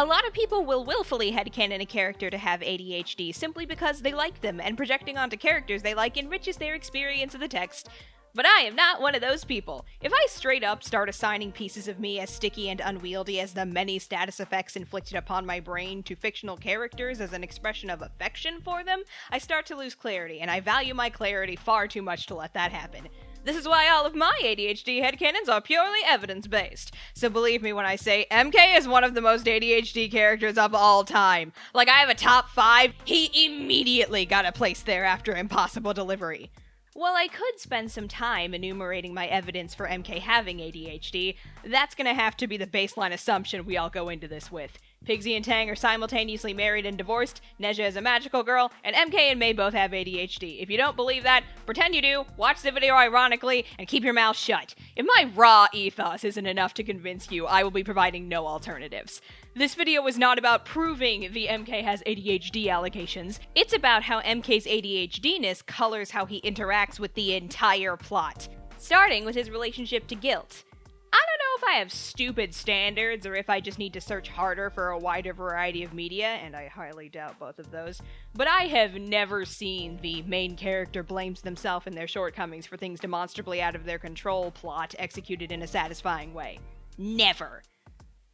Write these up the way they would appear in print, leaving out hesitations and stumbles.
A lot of people will willfully headcanon a character to have ADHD simply because they like them, and projecting onto characters they like enriches their experience of the text. But I am not one of those people. If I straight up start assigning pieces of me as sticky and unwieldy as the many status effects inflicted upon my brain to fictional characters as an expression of affection for them, I start to lose clarity, and I value my clarity far too much to let that happen. This is why all of my ADHD headcanons are purely evidence-based. So believe me when I say MK is one of the most ADHD characters of all time. Like, I have a top 5, he immediately got a place there after Impossible Delivery. While I could spend some time enumerating my evidence for MK having ADHD, that's gonna have to be the baseline assumption we all go into this with. Pigsy and Tang are simultaneously married and divorced, Neja is a magical girl, and MK and May both have ADHD. If you don't believe that, pretend you do, watch the video ironically, and keep your mouth shut. If my raw ethos isn't enough to convince you, I will be providing no alternatives. This video is not about proving the MK has ADHD allegations, it's about how MK's ADHD-ness colors how he interacts with the entire plot. Starting with his relationship to guilt. I don't know if I have stupid standards or if I just need to search harder for a wider variety of media, and I highly doubt both of those, but I have never seen the main character blames themselves and their shortcomings for things demonstrably out of their control plot executed in a satisfying way. Never.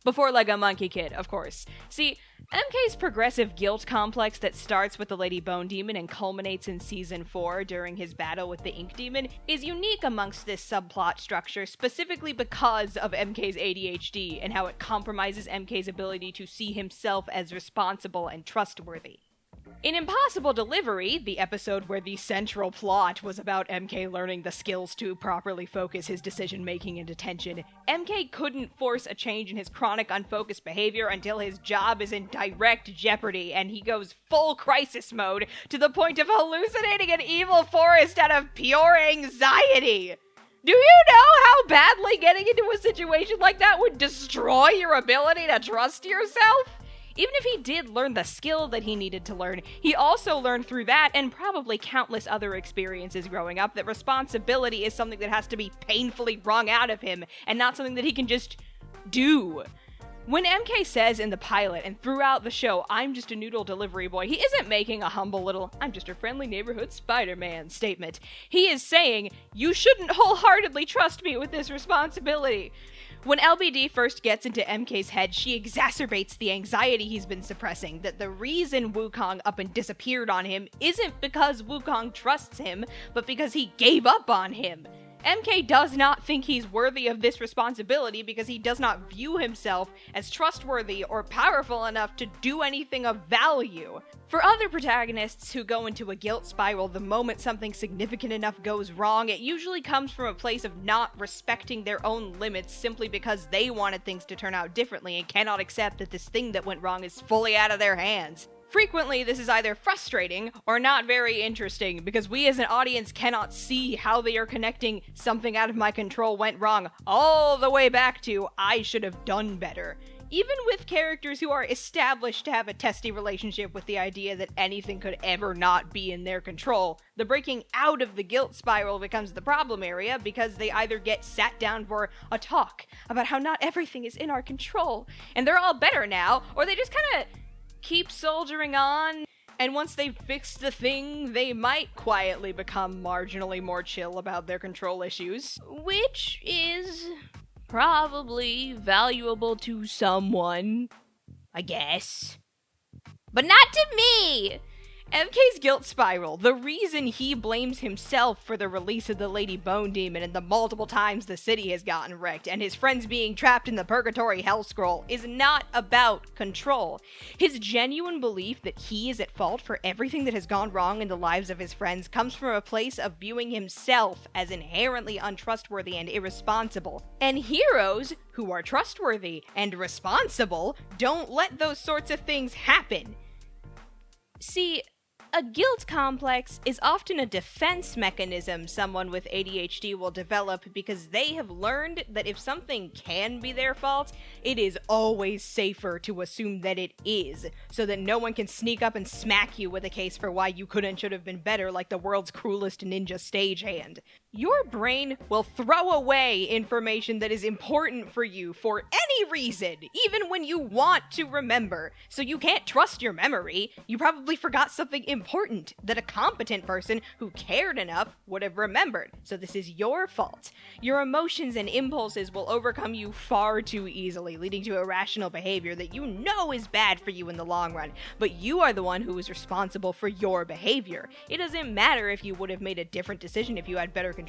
Before Lego Monkey Kid, of course. See, MK's progressive guilt complex that starts with the Lady Bone Demon and culminates in Season 4 during his battle with the Ink Demon is unique amongst this subplot structure specifically because of MK's ADHD and how it compromises MK's ability to see himself as responsible and trustworthy. In Impossible Delivery, the episode where the central plot was about MK learning the skills to properly focus his decision-making and attention, MK couldn't force a change in his chronic unfocused behavior until his job is in direct jeopardy and he goes full crisis mode to the point of hallucinating an evil forest out of pure anxiety. Do you know how badly getting into a situation like that would destroy your ability to trust yourself? Even if he did learn the skill that he needed to learn, he also learned through that and probably countless other experiences growing up that responsibility is something that has to be painfully wrung out of him and not something that he can just do. When MK says in the pilot and throughout the show, "I'm just a noodle delivery boy," he isn't making a humble little, "I'm just a friendly neighborhood Spider-Man" statement. He is saying, you shouldn't wholeheartedly trust me with this responsibility. When LBD first gets into MK's head, she exacerbates the anxiety he's been suppressing, that the reason Wukong up and disappeared on him isn't because Wukong trusts him, but because he gave up on him. MK does not think he's worthy of this responsibility because he does not view himself as trustworthy or powerful enough to do anything of value. For other protagonists who go into a guilt spiral the moment something significant enough goes wrong, it usually comes from a place of not respecting their own limits simply because they wanted things to turn out differently and cannot accept that this thing that went wrong is fully out of their hands. Frequently, this is either frustrating or not very interesting, because we as an audience cannot see how they are connecting something out of my control went wrong all the way back to I should have done better. Even with characters who are established to have a testy relationship with the idea that anything could ever not be in their control, the breaking out of the guilt spiral becomes the problem area because they either get sat down for a talk about how not everything is in our control, and they're all better now, or they just kind of keep soldiering on, and once they've fixed the thing, they might quietly become marginally more chill about their control issues, which is probably valuable to someone, I guess. But not to me! MK's guilt spiral, the reason he blames himself for the release of the Lady Bone Demon and the multiple times the city has gotten wrecked and his friends being trapped in the Purgatory Hell Scroll, is not about control. His genuine belief that he is at fault for everything that has gone wrong in the lives of his friends comes from a place of viewing himself as inherently untrustworthy and irresponsible. And heroes who are trustworthy and responsible don't let those sorts of things happen. See, A guilt complex is often a defense mechanism someone with ADHD will develop because they have learned that if something can be their fault, it is always safer to assume that it is, so that no one can sneak up and smack you with a case for why you could and should have been better like the world's cruelest ninja stagehand. Your brain will throw away information that is important for you for any reason, even when you want to remember. So you can't trust your memory. You probably forgot something important that a competent person who cared enough would have remembered. So this is your fault. Your emotions and impulses will overcome you far too easily, leading to irrational behavior that you know is bad for you in the long run. But you are the one who is responsible for your behavior. It doesn't matter if you would have made a different decision if you had better control,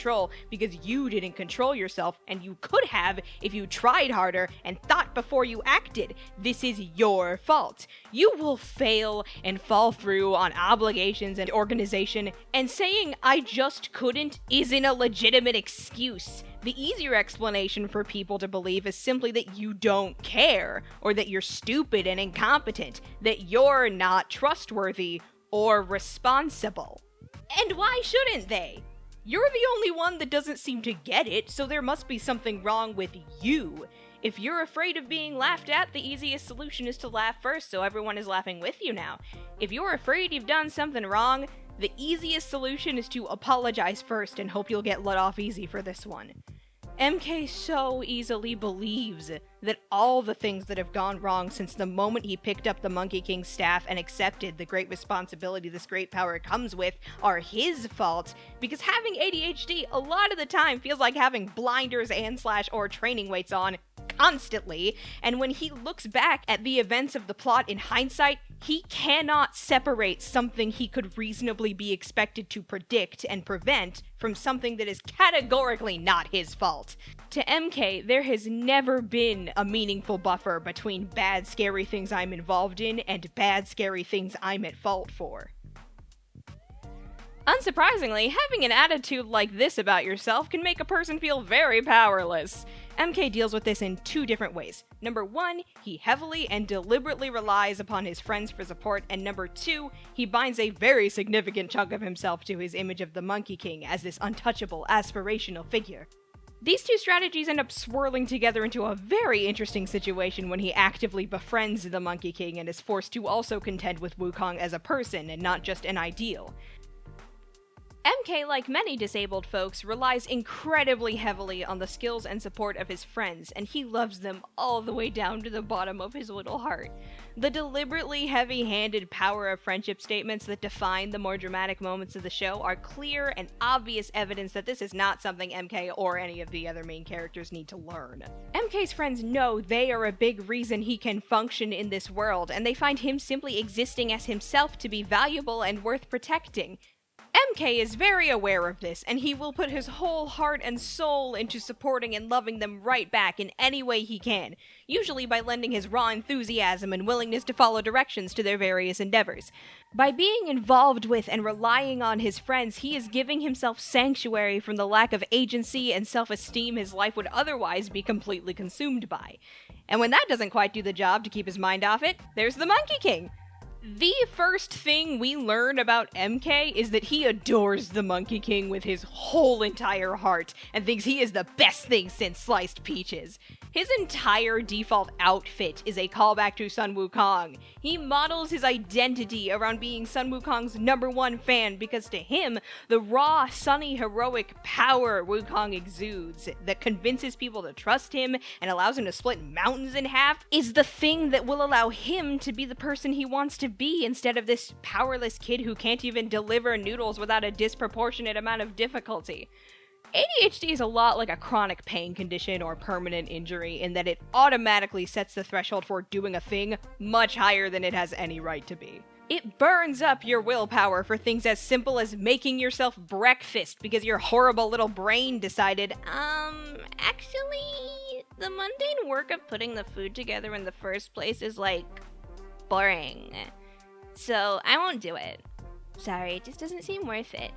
because you didn't control yourself, and you could have if you tried harder and thought before you acted. This is your fault. You will fail and fall through on obligations and organization, and saying "I just couldn't" isn't a legitimate excuse. The easier explanation for people to believe is simply that you don't care, or that you're stupid and incompetent, that you're not trustworthy or responsible. And why shouldn't they? You're the only one that doesn't seem to get it, so there must be something wrong with you. If you're afraid of being laughed at, the easiest solution is to laugh first so everyone is laughing with you now. If you're afraid you've done something wrong, the easiest solution is to apologize first and hope you'll get let off easy for this one. MK so easily believes that all the things that have gone wrong since the moment he picked up the Monkey King's staff and accepted the great responsibility this great power comes with are his fault, because having ADHD a lot of the time feels like having blinders and/or training weights on constantly, and when he looks back at the events of the plot in hindsight, he cannot separate something he could reasonably be expected to predict and prevent from something that is categorically not his fault. To MK, there has never been a meaningful buffer between bad, scary things I'm involved in and bad, scary things I'm at fault for. Unsurprisingly, having an attitude like this about yourself can make a person feel very powerless. MK deals with this in two different ways. Number one, he heavily and deliberately relies upon his friends for support, and number two, he binds a very significant chunk of himself to his image of the Monkey King as this untouchable, aspirational figure. These two strategies end up swirling together into a very interesting situation when he actively befriends the Monkey King and is forced to also contend with Wukong as a person and not just an ideal. MK, like many disabled folks, relies incredibly heavily on the skills and support of his friends, and he loves them all the way down to the bottom of his little heart. The deliberately heavy-handed power of friendship statements that define the more dramatic moments of the show are clear and obvious evidence that this is not something MK or any of the other main characters need to learn. MK's friends know they are a big reason he can function in this world, and they find him simply existing as himself to be valuable and worth protecting. MK is very aware of this, and he will put his whole heart and soul into supporting and loving them right back in any way he can, usually by lending his raw enthusiasm and willingness to follow directions to their various endeavors. By being involved with and relying on his friends, he is giving himself sanctuary from the lack of agency and self-esteem his life would otherwise be completely consumed by. And when that doesn't quite do the job to keep his mind off it, there's the Monkey King. The first thing we learn about MK is that he adores the Monkey King with his whole entire heart and thinks he is the best thing since sliced peaches. His entire default outfit is a callback to Sun Wukong. He models his identity around being Sun Wukong's #1 fan because to him, the raw, sunny, heroic power Wukong exudes that convinces people to trust him and allows him to split mountains in half is the thing that will allow him to be the person he wants to be instead of this powerless kid who can't even deliver noodles without a disproportionate amount of difficulty. ADHD is a lot like a chronic pain condition or permanent injury in that it automatically sets the threshold for doing a thing much higher than it has any right to be. It burns up your willpower for things as simple as making yourself breakfast because your horrible little brain decided, actually, the mundane work of putting the food together in the first place is, boring. So I won't do it. Sorry, it just doesn't seem worth it.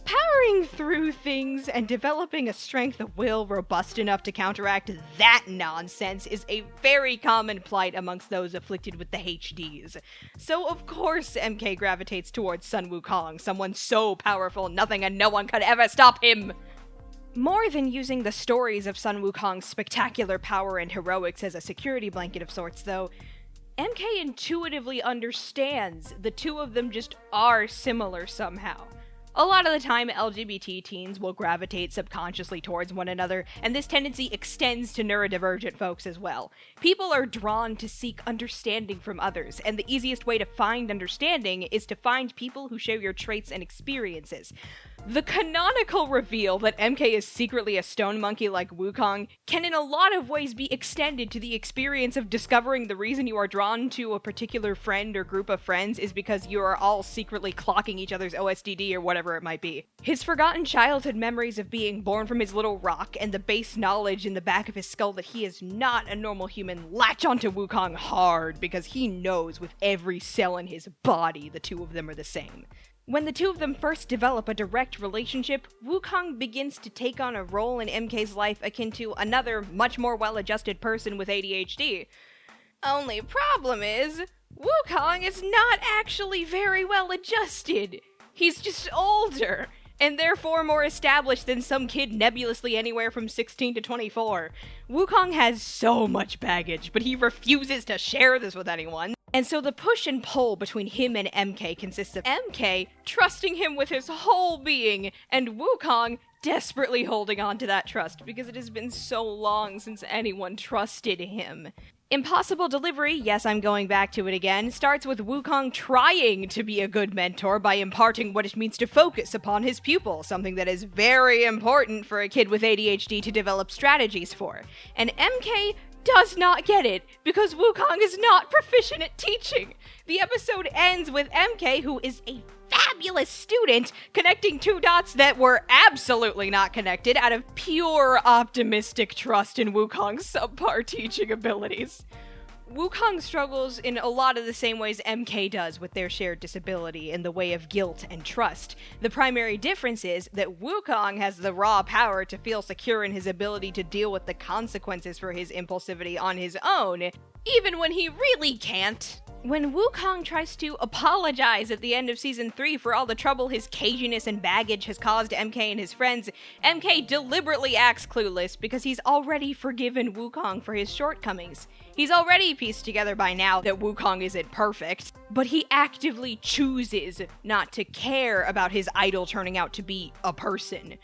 Powering through things and developing a strength of will robust enough to counteract that nonsense is a very common plight amongst those afflicted with the HDs. So of course MK gravitates towards Sun Wukong, someone so powerful nothing and no one could ever stop him! More than using the stories of Sun Wukong's spectacular power and heroics as a security blanket of sorts, though, MK intuitively understands the two of them just are similar somehow. A lot of the time, LGBT teens will gravitate subconsciously towards one another, and this tendency extends to neurodivergent folks as well. People are drawn to seek understanding from others, and the easiest way to find understanding is to find people who share your traits and experiences. The canonical reveal that MK is secretly a stone monkey like Wukong can in a lot of ways be extended to the experience of discovering the reason you are drawn to a particular friend or group of friends is because you are all secretly clocking each other's OSDD or whatever it might be. His forgotten childhood memories of being born from his little rock and the base knowledge in the back of his skull that he is not a normal human latch onto Wukong hard because he knows with every cell in his body the two of them are the same. When the two of them first develop a direct relationship, Wukong begins to take on a role in MK's life akin to another, much more well-adjusted person with ADHD. Only problem is, Wukong is not actually very well-adjusted. He's just older, and therefore more established than some kid nebulously anywhere from 16 to 24. Wukong has so much baggage, but he refuses to share this with anyone. And so the push and pull between him and MK consists of MK trusting him with his whole being, and Wukong desperately holding on to that trust because it has been so long since anyone trusted him. Impossible Delivery, yes, I'm going back to it again, starts with Wukong trying to be a good mentor by imparting what it means to focus upon his pupil, something that is very important for a kid with ADHD to develop strategies for. And MK does not get it, because Wukong is not proficient at teaching. The episode ends with MK, who is a fabulous student, connecting two dots that were absolutely not connected out of pure optimistic trust in Wukong's subpar teaching abilities. Wukong struggles in a lot of the same ways MK does with their shared disability in the way of guilt and trust. The primary difference is that Wukong has the raw power to feel secure in his ability to deal with the consequences for his impulsivity on his own, even when he really can't. When Wukong tries to apologize at the end of Season 3 for all the trouble his caginess and baggage has caused MK and his friends, MK deliberately acts clueless because he's already forgiven Wukong for his shortcomings. He's already pieced together by now that Wukong isn't perfect, but he actively chooses not to care about his idol turning out to be a person.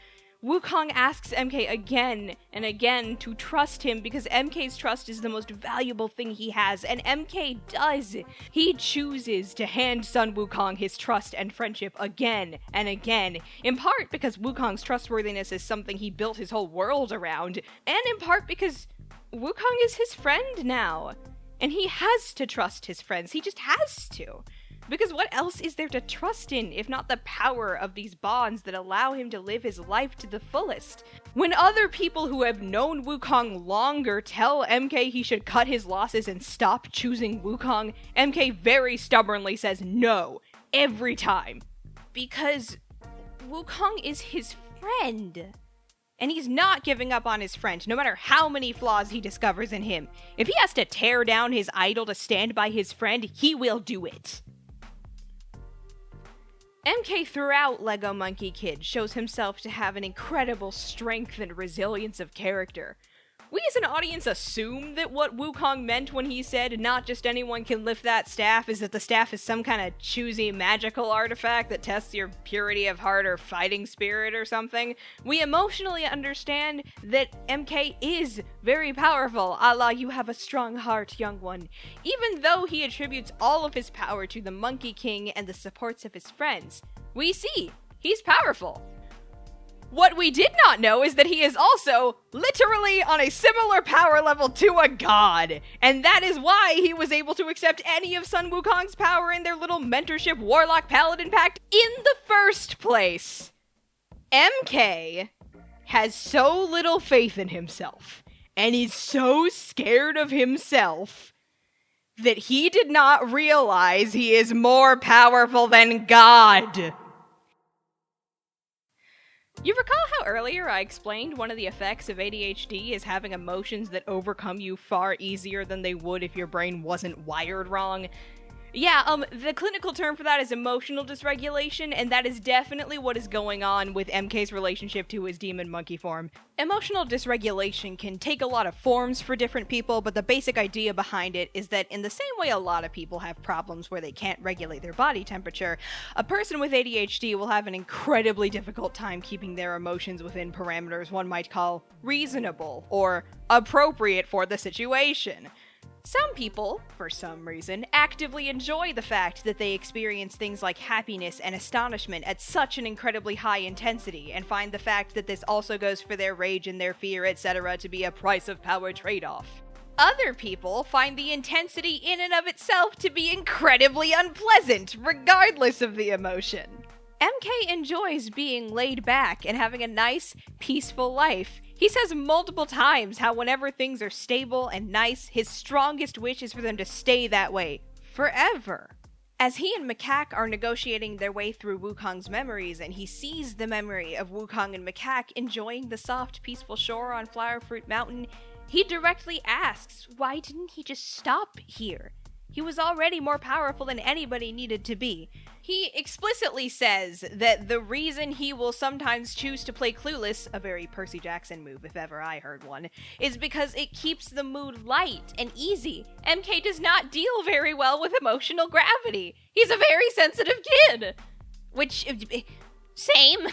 Wukong asks MK again and again to trust him because MK's trust is the most valuable thing he has, and MK does. He chooses to hand Sun Wukong his trust and friendship again and again, in part because Wukong's trustworthiness is something he built his whole world around, and in part because Wukong is his friend now, and he has to trust his friends. He just has to. Because what else is there to trust in if not the power of these bonds that allow him to live his life to the fullest? When other people who have known Wukong longer tell MK he should cut his losses and stop choosing Wukong, MK very stubbornly says no, every time. Because Wukong is his friend. And he's not giving up on his friend, no matter how many flaws he discovers in him. If he has to tear down his idol to stand by his friend, he will do it. MK throughout LEGO Monkey Kid shows himself to have an incredible strength and resilience of character. We as an audience assume that what Wukong meant when he said not just anyone can lift that staff is that the staff is some kind of choosy magical artifact that tests your purity of heart or fighting spirit or something. We emotionally understand that MK is very powerful, a la you have a strong heart, young one, even though he attributes all of his power to the Monkey King and the supports of his friends. We see, he's powerful. What we did not know is that he is also literally on a similar power level to a god, and that is why he was able to accept any of Sun Wukong's power in their little mentorship Warlock Paladin pact in the first place. MK has so little faith in himself, and is so scared of himself, that he did not realize he is more powerful than God. You recall how earlier I explained one of the effects of ADHD is having emotions that overcome you far easier than they would if your brain wasn't wired wrong? Yeah, the clinical term for that is emotional dysregulation, and that is definitely what is going on with MK's relationship to his demon monkey form. Emotional dysregulation can take a lot of forms for different people, but the basic idea behind it is that in the same way a lot of people have problems where they can't regulate their body temperature, a person with ADHD will have an incredibly difficult time keeping their emotions within parameters one might call reasonable or appropriate for the situation. Some people, for some reason, actively enjoy the fact that they experience things like happiness and astonishment at such an incredibly high intensity, and find the fact that this also goes for their rage and their fear, etc., to be a price of power trade-off. Other people find the intensity in and of itself to be incredibly unpleasant, regardless of the emotion. MK enjoys being laid back and having a nice, peaceful life. He says multiple times how whenever things are stable and nice, his strongest wish is for them to stay that way forever. As he and Macaque are negotiating their way through Wukong's memories, and he sees the memory of Wukong and Macaque enjoying the soft, peaceful shore on Flowerfruit Mountain, he directly asks, why didn't he just stop here? He was already more powerful than anybody needed to be. He explicitly says that the reason he will sometimes choose to play Clueless, a very Percy Jackson move if ever I heard one, is because it keeps the mood light and easy. MK does not deal very well with emotional gravity. He's a very sensitive kid. Which, same.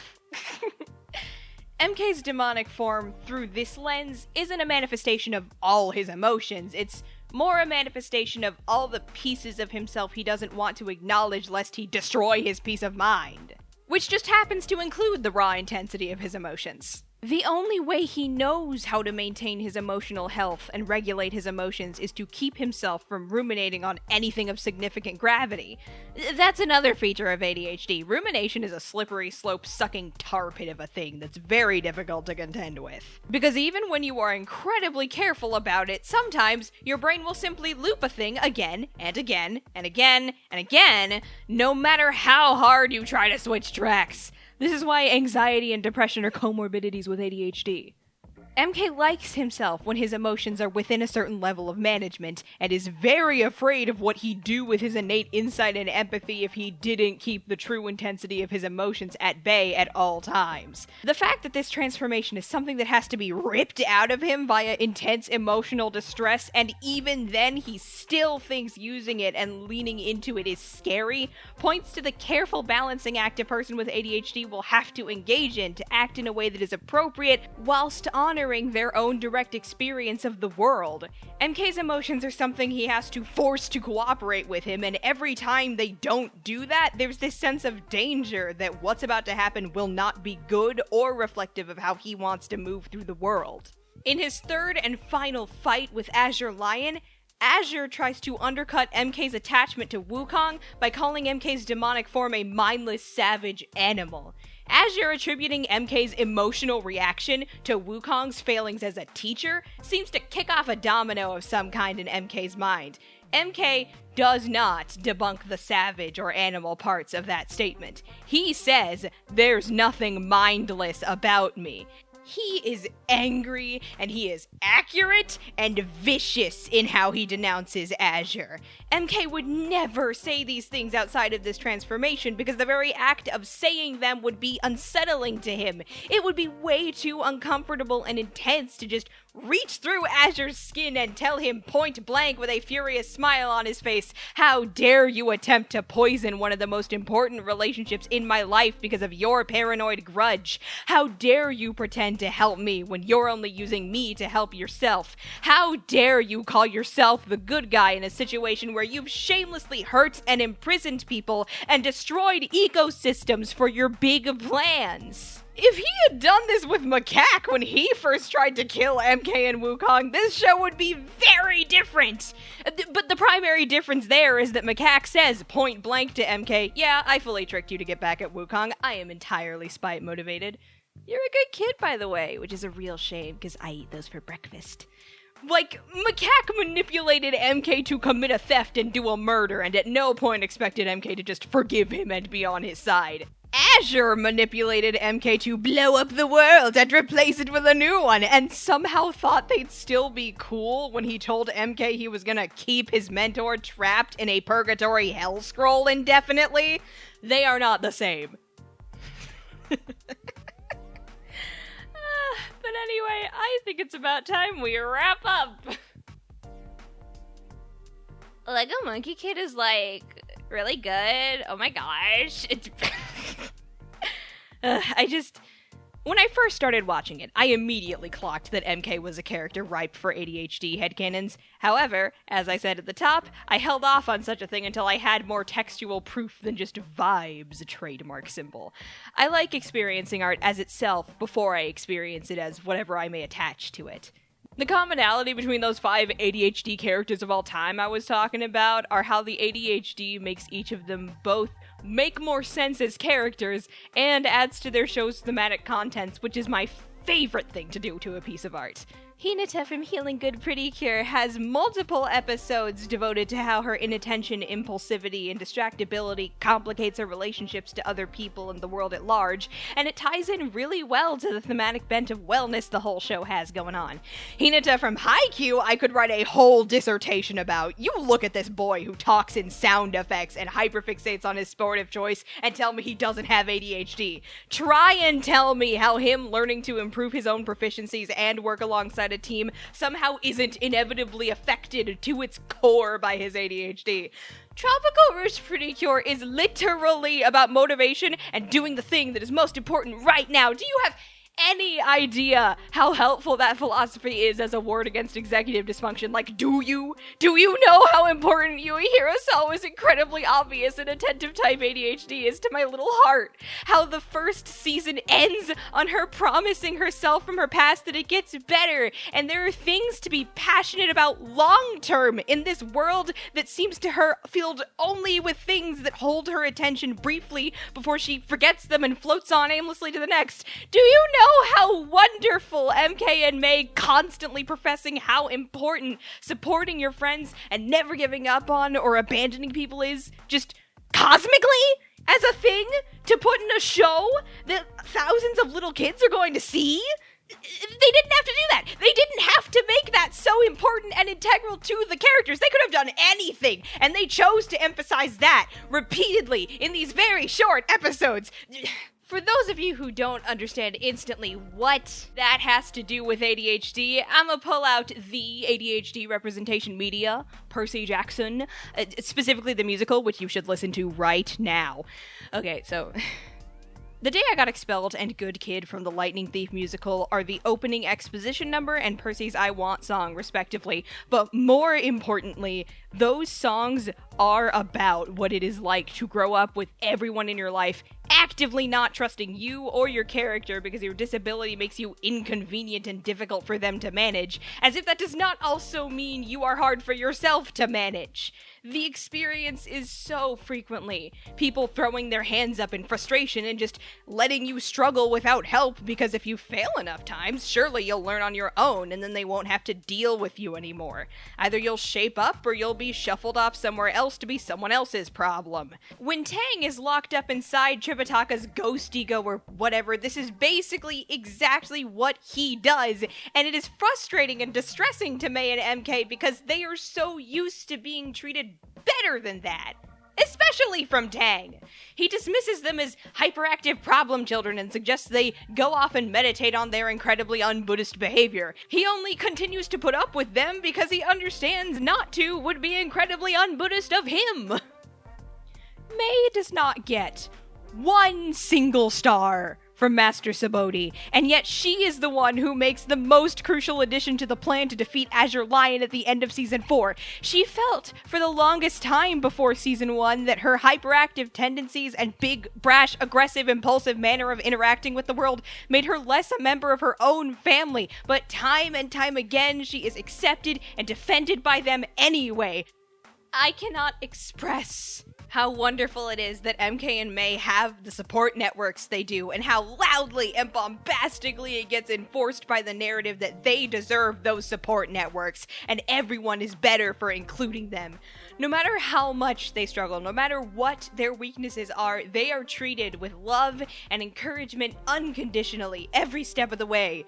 MK's demonic form, through this lens, isn't a manifestation of all his emotions. It's more a manifestation of all the pieces of himself he doesn't want to acknowledge lest he destroy his peace of mind. Which just happens to include the raw intensity of his emotions. The only way he knows how to maintain his emotional health and regulate his emotions is to keep himself from ruminating on anything of significant gravity. That's another feature of ADHD. Rumination is a slippery slope sucking tar pit of a thing that's very difficult to contend with. Because even when you are incredibly careful about it, sometimes your brain will simply loop a thing again and again and again and again, no matter how hard you try to switch tracks. This is why anxiety and depression are comorbidities with ADHD. MK likes himself when his emotions are within a certain level of management, and is very afraid of what he'd do with his innate insight and empathy if he didn't keep the true intensity of his emotions at bay at all times. The fact that this transformation is something that has to be ripped out of him via intense emotional distress, and even then he still thinks using it and leaning into it is scary, points to the careful balancing act a person with ADHD will have to engage in to act in a way that is appropriate whilst honoring their own direct experience of the world. MK's emotions are something he has to force to cooperate with him, and every time they don't do that, there's this sense of danger that what's about to happen will not be good or reflective of how he wants to move through the world. In his third and final fight with Azure Lion, Azure tries to undercut MK's attachment to Wukong by calling MK's demonic form a mindless, savage animal. Azure attributing MK's emotional reaction to Wukong's failings as a teacher seems to kick off a domino of some kind in MK's mind. MK does not debunk the savage or animal parts of that statement. He says, "There's nothing mindless about me." He is angry, and he is accurate and vicious in how he denounces Azure. MK would never say these things outside of this transformation because the very act of saying them would be unsettling to him. It would be way too uncomfortable and intense to just reach through Azure's skin and tell him point blank with a furious smile on his face, "How dare you attempt to poison one of the most important relationships in my life because of your paranoid grudge? How dare you pretend to help me when you're only using me to help yourself? How dare you call yourself the good guy in a situation where you've shamelessly hurt and imprisoned people and destroyed ecosystems for your big plans?" If he had done this with Macaque when he first tried to kill MK and Wukong, this show would be very different. But the primary difference there is that Macaque says point blank to MK, "Yeah, I fully tricked you to get back at Wukong. I am entirely spite motivated. You're a good kid, by the way," which is a real shame because I eat those for breakfast. Like, Macaque manipulated MK to commit a theft and do a murder, and at no point expected MK to just forgive him and be on his side. Azure manipulated MK to blow up the world and replace it with a new one, and somehow thought they'd still be cool when he told MK he was gonna keep his mentor trapped in a purgatory hell scroll indefinitely. They are not the same. But anyway, I think it's about time we wrap up. Lego Monkey Kid is, like, really good. Oh my gosh. It's... When I first started watching it, I immediately clocked that MK was a character ripe for ADHD headcanons. However, as I said at the top, I held off on such a thing until I had more textual proof than just vibes, a trademark symbol. I like experiencing art as itself before I experience it as whatever I may attach to it. The commonality between those 5 ADHD characters of all time I was talking about are how the ADHD makes each of them both make more sense as characters and adds to their show's thematic contents, which is my favorite thing to do to a piece of art. Hinata from Healing Good Pretty Cure has multiple episodes devoted to how her inattention, impulsivity, and distractibility complicates her relationships to other people and the world at large, and it ties in really well to the thematic bent of wellness the whole show has going on. Hinata from Haikyuu I could write a whole dissertation about. You look at this boy who talks in sound effects and hyperfixates on his sportive choice and tell me he doesn't have ADHD. Try and tell me how him learning to improve his own proficiencies and work alongside a team somehow isn't inevitably affected to its core by his ADHD. Tropical Rouge Pretty Cure is literally about motivation and doing the thing that is most important right now. Do you have any idea how helpful that philosophy is as a ward against executive dysfunction? Like, do you? Do you know how important Yui Hirasawa's incredibly obvious and attentive type ADHD is to my little heart? How the first season ends on her promising herself from her past that it gets better, and there are things to be passionate about long-term in this world that seems to her filled only with things that hold her attention briefly before she forgets them and floats on aimlessly to the next. Do you know how wonderful MK and May constantly professing how important supporting your friends and never giving up on or abandoning people is, just cosmically, as a thing to put in a show that thousands of little kids are going to see? They didn't have to do that. They didn't have to make that so important and integral to the characters. They could have done anything, and they chose to emphasize that repeatedly in these very short episodes. For those of you who don't understand instantly what that has to do with ADHD, I'ma pull out the ADHD representation media, Percy Jackson, specifically the musical, which you should listen to right now. Okay, so... The Day I Got Expelled and Good Kid from the Lightning Thief musical are the opening exposition number and Percy's I Want song, respectively. But more importantly, those songs are about what it is like to grow up with everyone in your life actively not trusting you or your character because your disability makes you inconvenient and difficult for them to manage, as if that does not also mean you are hard for yourself to manage. The experience is so frequently people throwing their hands up in frustration and just letting you struggle without help because if you fail enough times, surely you'll learn on your own and then they won't have to deal with you anymore. Either you'll shape up or you'll be shuffled off somewhere else to be someone else's problem. When Tang is locked up inside Tripitaka's ghost ego or whatever, this is basically exactly what he does, and it is frustrating and distressing to Mei and MK because they are so used to being treated better than that. Especially from Tang. He dismisses them as hyperactive problem children and suggests they go off and meditate on their incredibly un-Buddhist behavior. He only continues to put up with them because he understands not to would be incredibly un-Buddhist of him. Mei does not get one single star from Master Saboti, and yet she is the one who makes the most crucial addition to the plan to defeat Azure Lion at the end of Season 4. She felt, for the longest time before Season 1, that her hyperactive tendencies and big, brash, aggressive, impulsive manner of interacting with the world made her less a member of her own family, but time and time again, she is accepted and defended by them anyway. I cannot express how wonderful it is that MK and May have the support networks they do, and how loudly and bombastically it gets enforced by the narrative that they deserve those support networks, and everyone is better for including them. No matter how much they struggle, no matter what their weaknesses are, they are treated with love and encouragement unconditionally every step of the way.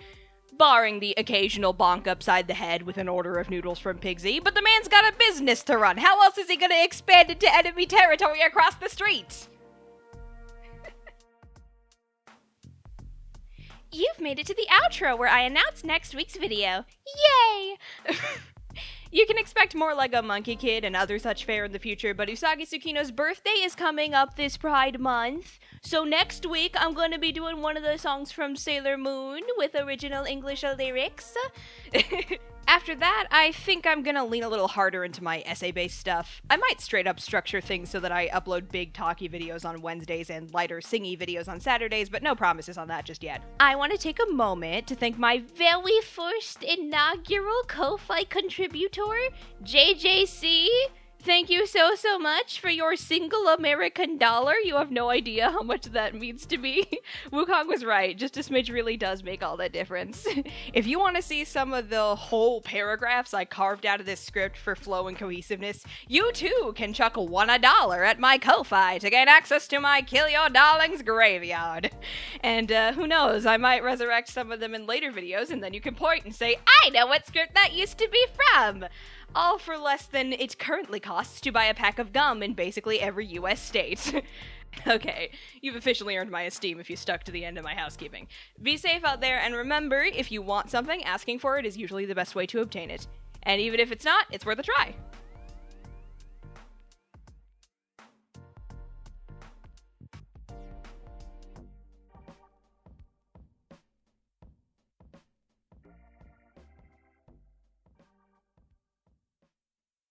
Barring the occasional bonk upside the head with an order of noodles from Pigsy, but the man's got a business to run. How else is he gonna expand into enemy territory across the street? You've made it to the outro where I announce next week's video. Yay! You can expect more Lego Monkey Kid and other such fare in the future, but Usagi Tsukino's birthday is coming up this Pride Month. So next week, I'm going to be doing one of the songs from Sailor Moon with original English lyrics. After that, I think I'm going to lean a little harder into my essay-based stuff. I might straight up structure things so that I upload big talky videos on Wednesdays and lighter singy videos on Saturdays, but no promises on that just yet. I want to take a moment to thank my very first inaugural Ko-Fi contributor, JJC. Thank you so much for your single American dollar. You have no idea how much that means to me. Wukong was right. Just a smidge really does make all that difference. If you want to see some of the whole paragraphs I carved out of this script for flow and cohesiveness, you too can chuck $1 at my Ko-Fi to gain access to my Kill Your Darlings graveyard. And who knows, I might resurrect some of them in later videos, and then you can point and say, I know what script that used to be from! All for less than it currently costs to buy a pack of gum in basically every US state. Okay, you've officially earned my esteem if you stuck to the end of my housekeeping. Be safe out there, and remember, if you want something, asking for it is usually the best way to obtain it. And even if it's not, it's worth a try.